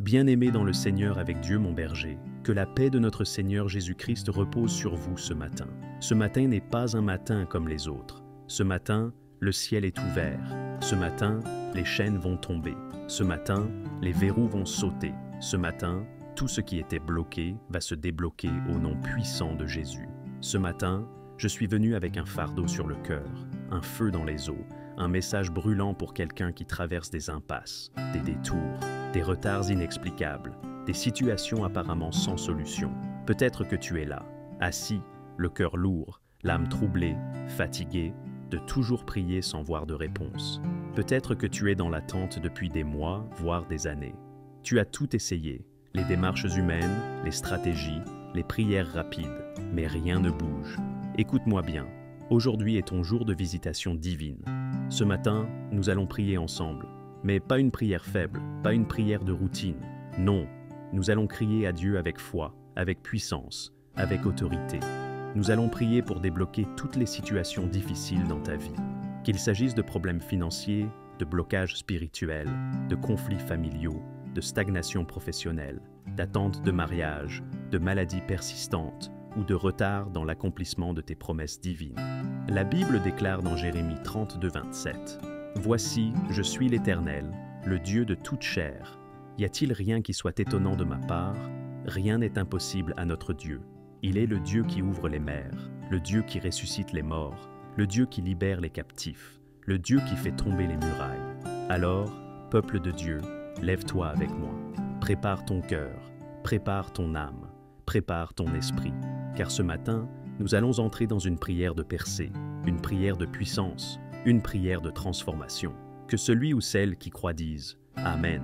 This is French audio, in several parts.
Bien-aimés dans le Seigneur avec Dieu mon berger, que la paix de notre Seigneur Jésus-Christ repose sur vous ce matin. Ce matin n'est pas un matin comme les autres. Ce matin, le ciel est ouvert. Ce matin, les chaînes vont tomber. Ce matin, les verrous vont sauter. Ce matin, tout ce qui était bloqué va se débloquer au nom puissant de Jésus. Ce matin, je suis venu avec un fardeau sur le cœur, un feu dans les os, un message brûlant pour quelqu'un qui traverse des impasses, des détours, des retards inexplicables, des situations apparemment sans solution. Peut-être que tu es là, assis, le cœur lourd, l'âme troublée, fatigué, de toujours prier sans voir de réponse. Peut-être que tu es dans l'attente depuis des mois, voire des années. Tu as tout essayé, les démarches humaines, les stratégies, les prières rapides, mais rien ne bouge. Écoute-moi bien, aujourd'hui est ton jour de visitation divine. Ce matin, nous allons prier ensemble, mais pas une prière faible, pas une prière de routine. Non, nous allons crier à Dieu avec foi, avec puissance, avec autorité. Nous allons prier pour débloquer toutes les situations difficiles dans ta vie. Qu'il s'agisse de problèmes financiers, de blocages spirituels, de conflits familiaux, de stagnation professionnelle, d'attente de mariage, de maladies persistantes ou de retard dans l'accomplissement de tes promesses divines. La Bible déclare dans Jérémie 32, 27 « Voici, je suis l'Éternel, le Dieu de toute chair. Y a-t-il rien qui soit étonnant de ma part? Rien n'est impossible à notre Dieu. Il est le Dieu qui ouvre les mers, le Dieu qui ressuscite les morts, le Dieu qui libère les captifs, le Dieu qui fait tomber les murailles. Alors, peuple de Dieu, lève-toi avec moi. Prépare ton cœur, prépare ton âme, prépare ton esprit. Car ce matin, nous allons entrer dans une prière de percée, une prière de puissance, une prière de transformation. Que celui ou celle qui croit dise « Amen ».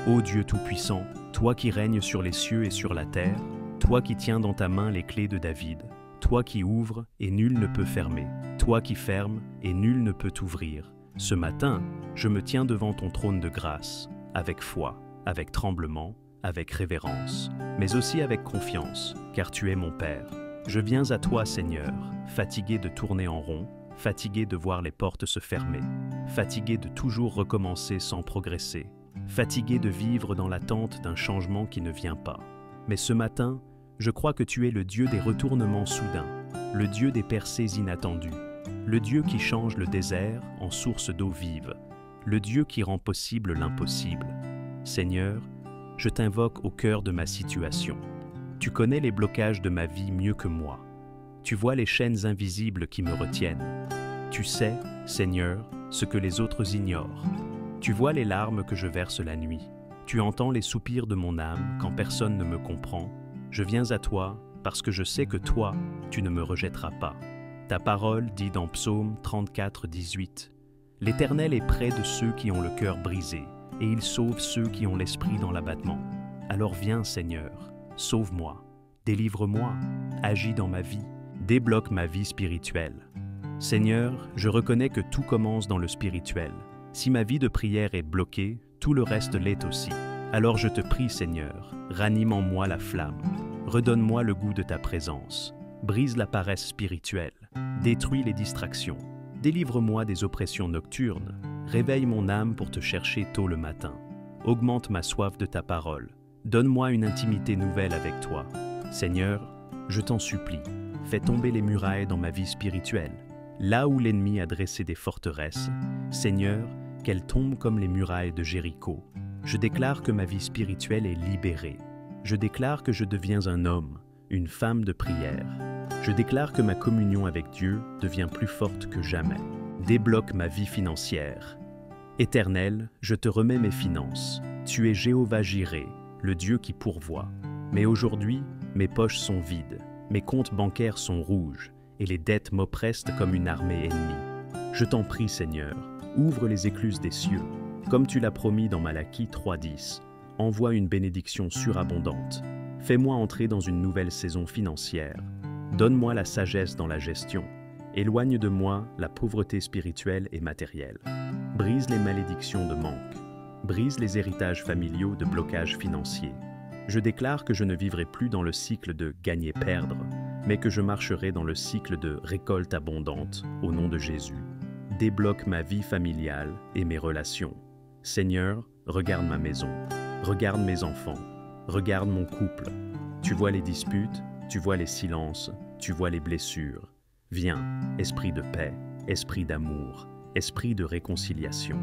Ô Dieu Tout-Puissant, toi qui règnes sur les cieux et sur la terre, toi qui tiens dans ta main les clés de David, toi qui ouvres et nul ne peut fermer, toi qui fermes et nul ne peut t'ouvrir. Ce matin, je me tiens devant ton trône de grâce, avec foi, avec tremblement, avec révérence, mais aussi avec confiance, car tu es mon Père. Je viens à toi, Seigneur, fatigué de tourner en rond, fatigué de voir les portes se fermer, fatigué de toujours recommencer sans progresser, fatigué de vivre dans l'attente d'un changement qui ne vient pas. Mais ce matin, je crois que tu es le Dieu des retournements soudains, le Dieu des percées inattendues, le Dieu qui change le désert en source d'eau vive, le Dieu qui rend possible l'impossible. Seigneur, je t'invoque au cœur de ma situation. Tu connais les blocages de ma vie mieux que moi. Tu vois les chaînes invisibles qui me retiennent. Tu sais, Seigneur, ce que les autres ignorent. Tu vois les larmes que je verse la nuit. Tu entends les soupirs de mon âme quand personne ne me comprend. Je viens à toi parce que je sais que toi, tu ne me rejetteras pas. Ta parole dit dans Psaume 34, 18 « L'Éternel est près de ceux qui ont le cœur brisé, et il sauve ceux qui ont l'esprit dans l'abattement. Alors viens, Seigneur, sauve-moi, délivre-moi, agis dans ma vie, débloque ma vie spirituelle. Seigneur, je reconnais que tout commence dans le spirituel. Si ma vie de prière est bloquée, tout le reste l'est aussi. Alors je te prie, Seigneur, ranime en moi la flamme. Redonne-moi le goût de ta présence. Brise la paresse spirituelle. Détruis les distractions. Délivre-moi des oppressions nocturnes. Réveille mon âme pour te chercher tôt le matin. Augmente ma soif de ta parole. Donne-moi une intimité nouvelle avec toi. Seigneur, je t'en supplie, fais tomber les murailles dans ma vie spirituelle. Là où l'ennemi a dressé des forteresses, Seigneur, qu'elles tombent comme les murailles de Jéricho. Je déclare que ma vie spirituelle est libérée. Je déclare que je deviens un homme, une femme de prière. Je déclare que ma communion avec Dieu devient plus forte que jamais. Débloque ma vie financière. Éternel, je te remets mes finances. Tu es Jéhovah Jireh, le Dieu qui pourvoit. Mais aujourd'hui, mes poches sont vides, mes comptes bancaires sont rouges, et les dettes m'oppressent comme une armée ennemie. Je t'en prie, Seigneur, ouvre les écluses des cieux. Comme tu l'as promis dans Malachie 3.10, envoie une bénédiction surabondante. Fais-moi entrer dans une nouvelle saison financière. Donne-moi la sagesse dans la gestion. Éloigne de moi la pauvreté spirituelle et matérielle. Brise les malédictions de manque. Brise les héritages familiaux de blocage financier. Je déclare que je ne vivrai plus dans le cycle de gagner-perdre, mais que je marcherai dans le cycle de récolte abondante au nom de Jésus. Débloque ma vie familiale et mes relations. Seigneur, regarde ma maison. Regarde mes enfants, regarde mon couple. Tu vois les disputes, tu vois les silences, tu vois les blessures. Viens, esprit de paix, esprit d'amour, esprit de réconciliation.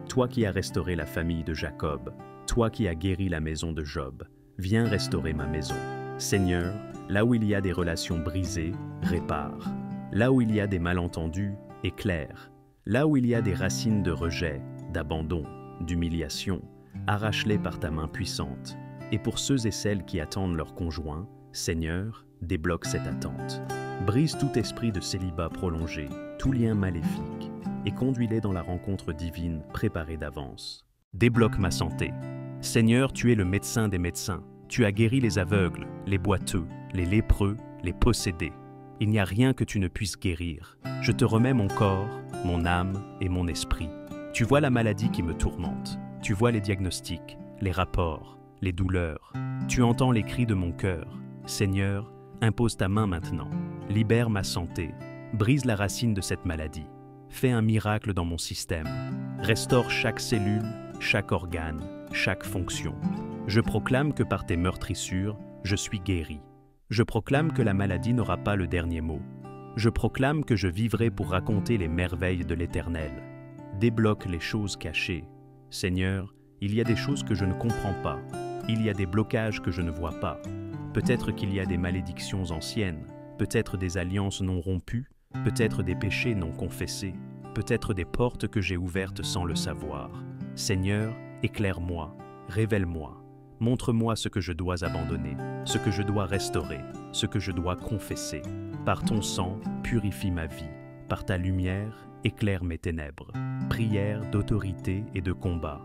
Toi qui as restauré la famille de Jacob, toi qui as guéri la maison de Job, viens restaurer ma maison. Seigneur, là où il y a des relations brisées, répare. Là où il y a des malentendus, éclaire. Là où il y a des racines de rejet, d'abandon, d'humiliation, arrache-les par ta main puissante. Et pour ceux et celles qui attendent leur conjoint, Seigneur, débloque cette attente. Brise tout esprit de célibat prolongé, tout lien maléfique, et conduis-les dans la rencontre divine préparée d'avance. Débloque ma santé. Seigneur, tu es le médecin des médecins. Tu as guéri les aveugles, les boiteux, les lépreux, les possédés. Il n'y a rien que tu ne puisses guérir. Je te remets mon corps, mon âme et mon esprit. Tu vois la maladie qui me tourmente. Tu vois les diagnostics, les rapports, les douleurs. Tu entends les cris de mon cœur. Seigneur, impose ta main maintenant. Libère ma santé. Brise la racine de cette maladie. Fais un miracle dans mon système. Restaure chaque cellule, chaque organe, chaque fonction. Je proclame que par tes meurtrissures, je suis guéri. Je proclame que la maladie n'aura pas le dernier mot. Je proclame que je vivrai pour raconter les merveilles de l'Éternel. Débloque les choses cachées. Seigneur, il y a des choses que je ne comprends pas. Il y a des blocages que je ne vois pas. Peut-être qu'il y a des malédictions anciennes, peut-être des alliances non rompues, peut-être des péchés non confessés, peut-être des portes que j'ai ouvertes sans le savoir. Seigneur, éclaire-moi, révèle-moi. Montre-moi ce que je dois abandonner, ce que je dois restaurer, ce que je dois confesser. Par ton sang, purifie ma vie. Par ta lumière, éclaire mes ténèbres. Prière d'autorité et de combat.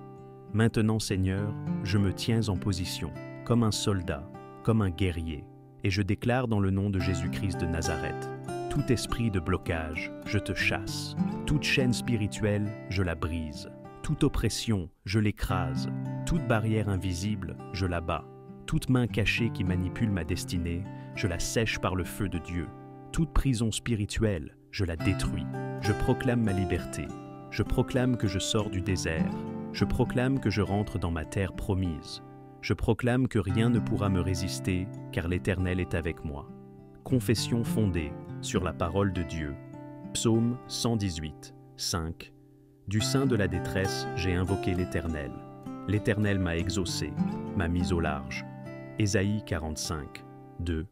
Maintenant, Seigneur, je me tiens en position, comme un soldat, comme un guerrier, et je déclare dans le nom de Jésus-Christ de Nazareth, tout esprit de blocage, je te chasse. Toute chaîne spirituelle, je la brise. Toute oppression, je l'écrase. Toute barrière invisible, je la bats. Toute main cachée qui manipule ma destinée, je la sèche par le feu de Dieu. Toute prison spirituelle, je la détruis. Je proclame ma liberté. Je proclame que je sors du désert. Je proclame que je rentre dans ma terre promise. Je proclame que rien ne pourra me résister, car l'Éternel est avec moi. Confession fondée sur la parole de Dieu. Psaume 118, 5. Du sein de la détresse, j'ai invoqué l'Éternel. L'Éternel m'a exaucé, m'a mis au large. Ésaïe 45, 2.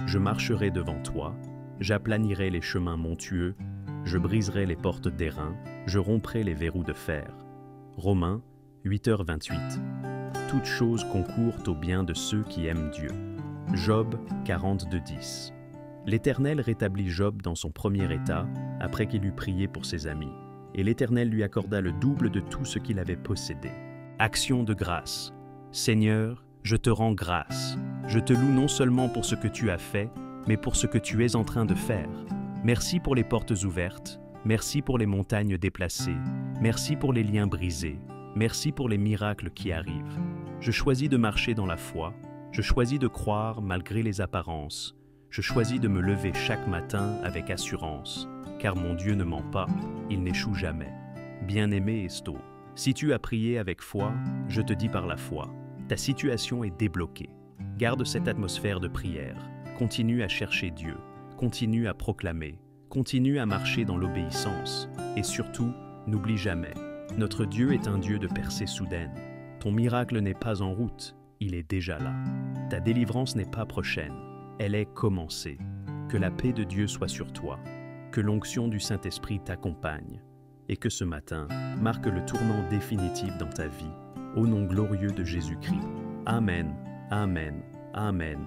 Je marcherai devant toi, j'aplanirai les chemins montueux, je briserai les portes d'airain, je romprai les verrous de fer. Romains 8h28. Toutes choses concourent au bien de ceux qui aiment Dieu. Job 42:10. L'Éternel rétablit Job dans son premier état, après qu'il eut prié pour ses amis. Et l'Éternel lui accorda le double de tout ce qu'il avait possédé. Action de grâce. Seigneur, je te rends grâce. Je te loue non seulement pour ce que tu as fait, mais pour ce que tu es en train de faire. Merci pour les portes ouvertes, merci pour les montagnes déplacées, merci pour les liens brisés, merci pour les miracles qui arrivent. Je choisis de marcher dans la foi, je choisis de croire malgré les apparences, je choisis de me lever chaque matin avec assurance. Car mon Dieu ne ment pas, il n'échoue jamais. Bien-aimé Esto, si tu as prié avec foi, je te dis par la foi, ta situation est débloquée. Garde cette atmosphère de prière, continue à chercher Dieu, continue à proclamer, continue à marcher dans l'obéissance, et surtout, n'oublie jamais, notre Dieu est un Dieu de percée soudaine. Ton miracle n'est pas en route, il est déjà là. Ta délivrance n'est pas prochaine, elle est commencée. Que la paix de Dieu soit sur toi. Que l'onction du Saint-Esprit t'accompagne et que ce matin marque le tournant définitif dans ta vie, au nom glorieux de Jésus-Christ. Amen, Amen, Amen.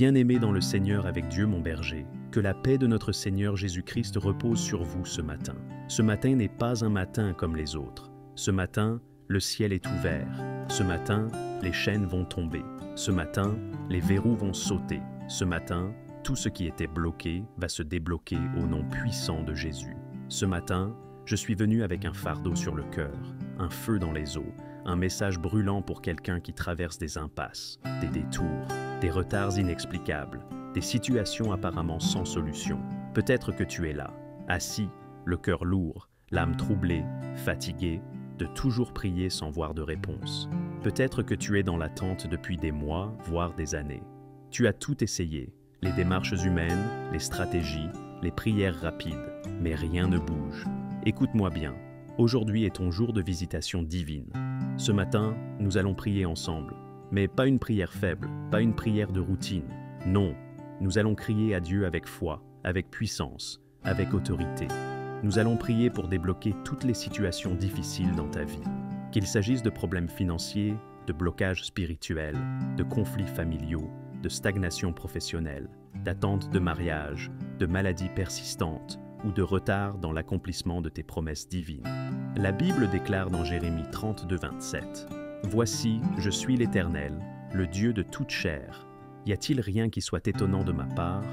Bien-aimé dans le Seigneur avec Dieu mon berger, que la paix de notre Seigneur Jésus-Christ repose sur vous ce matin. Ce matin n'est pas un matin comme les autres. Ce matin, le ciel est ouvert. Ce matin, les chaînes vont tomber. Ce matin, les verrous vont sauter. Ce matin, tout ce qui était bloqué va se débloquer au nom puissant de Jésus. Ce matin, je suis venu avec un fardeau sur le cœur, un feu dans les os, un message brûlant pour quelqu'un qui traverse des impasses, des détours, des retards inexplicables, des situations apparemment sans solution. Peut-être que tu es là, assis, le cœur lourd, l'âme troublée, fatigué, de toujours prier sans voir de réponse. Peut-être que tu es dans l'attente depuis des mois, voire des années. Tu as tout essayé, les démarches humaines, les stratégies, les prières rapides, mais rien ne bouge. Écoute-moi bien, aujourd'hui est ton jour de visitation divine. Ce matin, nous allons prier ensemble, mais pas une prière faible, pas une prière de routine. Non, nous allons crier à Dieu avec foi, avec puissance, avec autorité. Nous allons prier pour débloquer toutes les situations difficiles dans ta vie. Qu'il s'agisse de problèmes financiers, de blocages spirituels, de conflits familiaux, de stagnation professionnelle, d'attente de mariage, de maladies persistantes ou de retard dans l'accomplissement de tes promesses divines. La Bible déclare dans Jérémie 32, 27 « Voici, je suis l'Éternel, le Dieu de toute chair. Y a-t-il rien qui soit étonnant de ma part?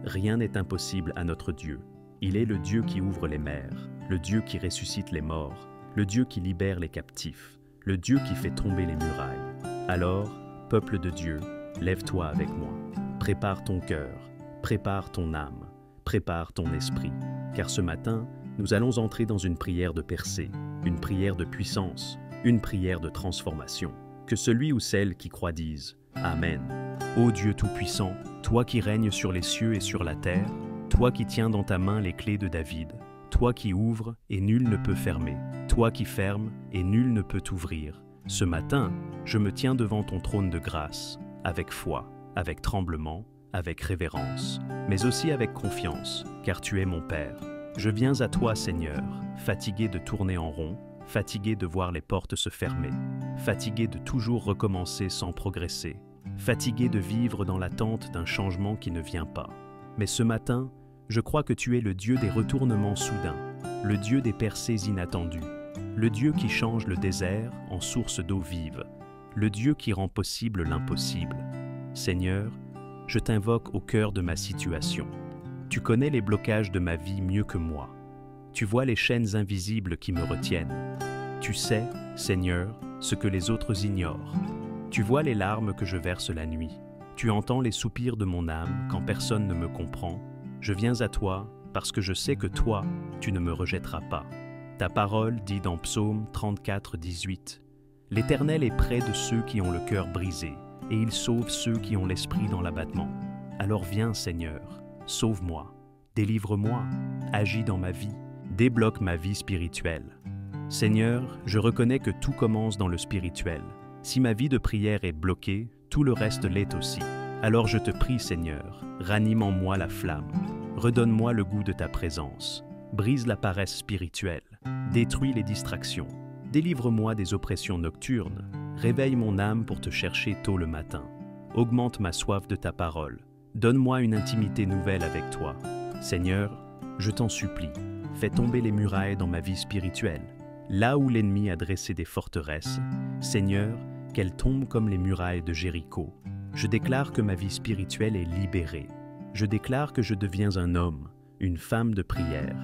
Rien n'est impossible à notre Dieu. Il est le Dieu qui ouvre les mers, le Dieu qui ressuscite les morts, le Dieu qui libère les captifs, le Dieu qui fait tomber les murailles. Alors, peuple de Dieu, lève-toi avec moi. Prépare ton cœur, prépare ton âme, prépare ton esprit. Car ce matin, nous allons entrer dans une prière de percée, une prière de puissance, une prière de transformation. Que celui ou celle qui croit dise « Amen ». Ô Dieu Tout-Puissant, toi qui règnes sur les cieux et sur la terre, toi qui tiens dans ta main les clés de David, toi qui ouvres et nul ne peut fermer, toi qui fermes et nul ne peut t'ouvrir. Ce matin, je me tiens devant ton trône de grâce, avec foi, avec tremblement, avec révérence, mais aussi avec confiance, car tu es mon Père. Je viens à toi, Seigneur, fatigué de tourner en rond, fatigué de voir les portes se fermer, fatigué de toujours recommencer sans progresser, fatigué de vivre dans l'attente d'un changement qui ne vient pas. Mais ce matin, je crois que tu es le Dieu des retournements soudains, le Dieu des percées inattendues, le Dieu qui change le désert en source d'eau vive, le Dieu qui rend possible l'impossible. Seigneur, je t'invoque au cœur de ma situation. Tu connais les blocages de ma vie mieux que moi. Tu vois les chaînes invisibles qui me retiennent. Tu sais, Seigneur, ce que les autres ignorent. Tu vois les larmes que je verse la nuit. Tu entends les soupirs de mon âme quand personne ne me comprend. Je viens à toi parce que je sais que toi, tu ne me rejetteras pas. Ta parole dit dans Psaume 34, 18 « L'Éternel est près de ceux qui ont le cœur brisé, et il sauve ceux qui ont l'esprit dans l'abattement. Alors viens, Seigneur, sauve-moi, délivre-moi, agis dans ma vie, débloque ma vie spirituelle. Seigneur, je reconnais que tout commence dans le spirituel. Si ma vie de prière est bloquée, tout le reste l'est aussi. Alors je te prie, Seigneur, ranime en moi la flamme. Redonne-moi le goût de ta présence. Brise la paresse spirituelle. Détruis les distractions. Délivre-moi des oppressions nocturnes. Réveille mon âme pour te chercher tôt le matin. Augmente ma soif de ta parole. Donne-moi une intimité nouvelle avec toi. Seigneur, je t'en supplie, fais tomber les murailles dans ma vie spirituelle. Là où l'ennemi a dressé des forteresses, Seigneur, qu'elles tombent comme les murailles de Jéricho. Je déclare que ma vie spirituelle est libérée. Je déclare que je deviens un homme, une femme de prière.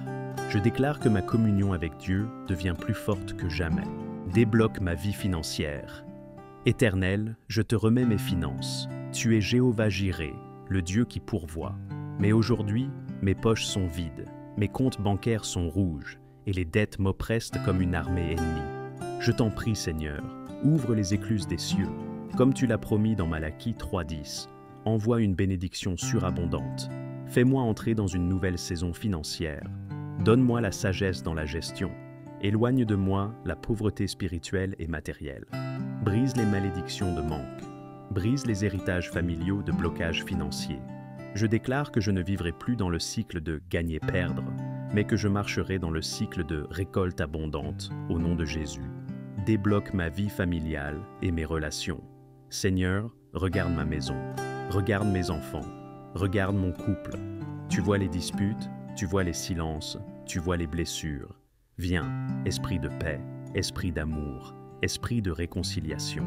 Je déclare que ma communion avec Dieu devient plus forte que jamais. Débloque ma vie financière. Éternel, je te remets mes finances. Tu es Jéhovah Jireh, le Dieu qui pourvoit. Mais aujourd'hui, mes poches sont vides, mes comptes bancaires sont rouges, et les dettes m'oppressent comme une armée ennemie. Je t'en prie, Seigneur, ouvre les écluses des cieux. Comme tu l'as promis dans Malachie 3.10, envoie une bénédiction surabondante. Fais-moi entrer dans une nouvelle saison financière. Donne-moi la sagesse dans la gestion. Éloigne de moi la pauvreté spirituelle et matérielle. Brise les malédictions de manque. Brise les héritages familiaux de blocage financier. Je déclare que je ne vivrai plus dans le cycle de gagner-perdre, mais que je marcherai dans le cycle de récolte abondante au nom de Jésus. Débloque ma vie familiale et mes relations. Seigneur, regarde ma maison, regarde mes enfants, regarde mon couple. Tu vois les disputes, tu vois les silences, tu vois les blessures. Viens, esprit de paix, esprit d'amour, esprit de réconciliation.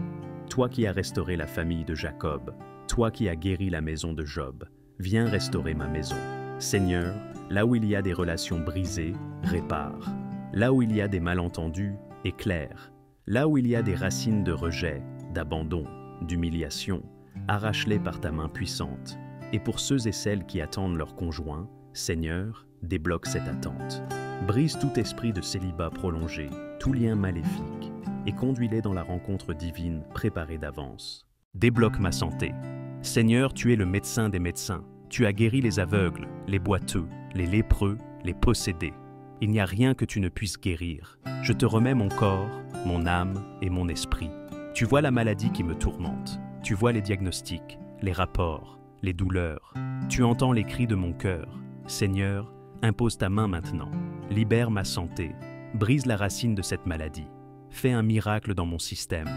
Toi qui as restauré la famille de Jacob, toi qui as guéri la maison de Job, viens restaurer ma maison. Seigneur, là où il y a des relations brisées, répare. Là où il y a des malentendus, éclaire. Là où il y a des racines de rejet, d'abandon, d'humiliation, arrache-les par ta main puissante. Et pour ceux et celles qui attendent leur conjoint, Seigneur, débloque cette attente. Brise tout esprit de célibat prolongé, tout lien maléfique, et conduis-les dans la rencontre divine préparée d'avance. Débloque ma santé. Seigneur, tu es le médecin des médecins. Tu as guéri les aveugles, les boiteux, les lépreux, les possédés. Il n'y a rien que tu ne puisses guérir. Je te remets mon corps, mon âme et mon esprit. Tu vois la maladie qui me tourmente. Tu vois les diagnostics, les rapports, les douleurs. Tu entends les cris de mon cœur. Seigneur, impose ta main maintenant. Libère ma santé. Brise la racine de cette maladie. Fais un miracle dans mon système.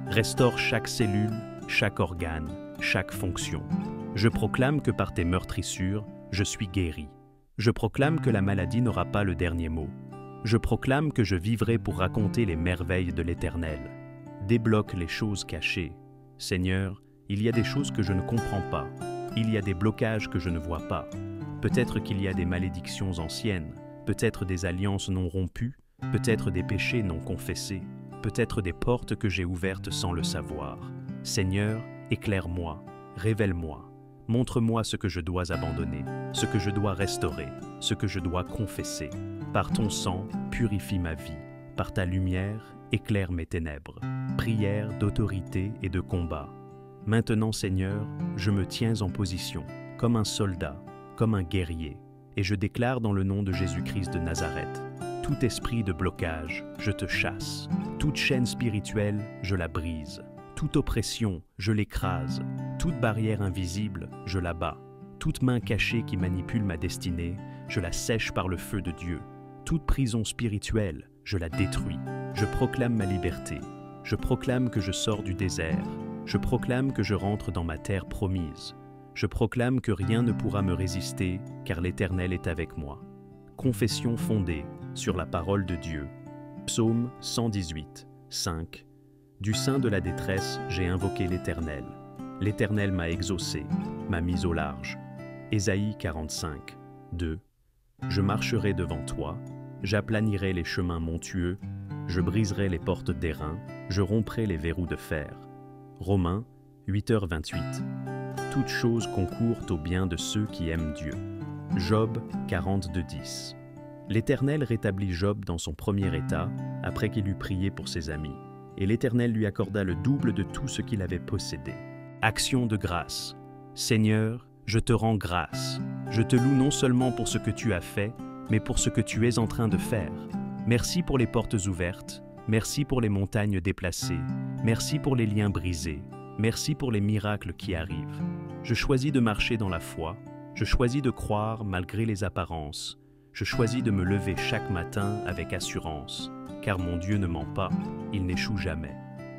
Restaure chaque cellule, chaque organe, chaque fonction. Je proclame que par tes meurtrissures, je suis guéri. Je proclame que la maladie n'aura pas le dernier mot. Je proclame que je vivrai pour raconter les merveilles de l'Éternel. Débloque les choses cachées. Seigneur, il y a des choses que je ne comprends pas. Il y a des blocages que je ne vois pas. Peut-être qu'il y a des malédictions anciennes, peut-être des alliances non rompues, peut-être des péchés non confessés, peut-être des portes que j'ai ouvertes sans le savoir. Seigneur, éclaire-moi, révèle-moi. Montre-moi ce que je dois abandonner, ce que je dois restaurer, ce que je dois confesser. Par ton sang, purifie ma vie. Par ta lumière, éclaire mes ténèbres. Prière d'autorité et de combat. Maintenant, Seigneur, je me tiens en position, comme un soldat, comme un guerrier, et je déclare dans le nom de Jésus-Christ de Nazareth, tout esprit de blocage, je te chasse. Toute chaîne spirituelle, je la brise. Toute oppression, je l'écrase. Toute barrière invisible, je la bats. Toute main cachée qui manipule ma destinée, je la sèche par le feu de Dieu. Toute prison spirituelle, je la détruis. Je proclame ma liberté. Je proclame que je sors du désert. Je proclame que je rentre dans ma terre promise. Je proclame que rien ne pourra me résister, car l'Éternel est avec moi. Confession fondée sur la parole de Dieu. Psaume 118, 5. Du sein de la détresse, j'ai invoqué l'Éternel. L'Éternel m'a exaucé, m'a mis au large. Ésaïe 45, 2. Je marcherai devant toi, j'aplanirai les chemins montueux, je briserai les portes d'airain, je romprai les verrous de fer. Romains 8h28. Toutes choses concourent au bien de ceux qui aiment Dieu. Job 42:10. L'Éternel rétablit Job dans son premier état, après qu'il eut prié pour ses amis, et l'Éternel lui accorda le double de tout ce qu'il avait possédé. Action de grâce. Seigneur, je te rends grâce. Je te loue non seulement pour ce que tu as fait, mais pour ce que tu es en train de faire. Merci pour les portes ouvertes, merci pour les montagnes déplacées, merci pour les liens brisés, merci pour les miracles qui arrivent. Je choisis de marcher dans la foi, je choisis de croire malgré les apparences, je choisis de me lever chaque matin avec assurance, car mon Dieu ne ment pas, il n'échoue jamais.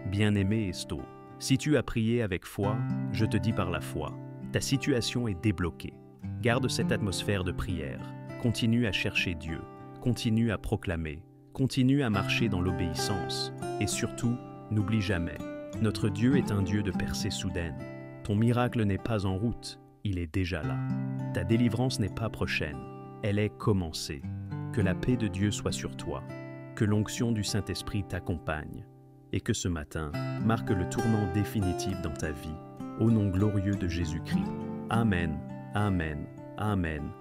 Bien-aimé Esto, si tu as prié avec foi, je te dis par la foi, ta situation est débloquée. Garde cette atmosphère de prière, continue à chercher Dieu, continue à proclamer, continue à marcher dans l'obéissance, et surtout, n'oublie jamais, notre Dieu est un Dieu de percée soudaine. Ton miracle n'est pas en route, il est déjà là. Ta délivrance n'est pas prochaine, elle est commencée. Que la paix de Dieu soit sur toi, que l'onction du Saint-Esprit t'accompagne, et que ce matin marque le tournant définitif dans ta vie, au nom glorieux de Jésus-Christ. Amen, Amen, Amen.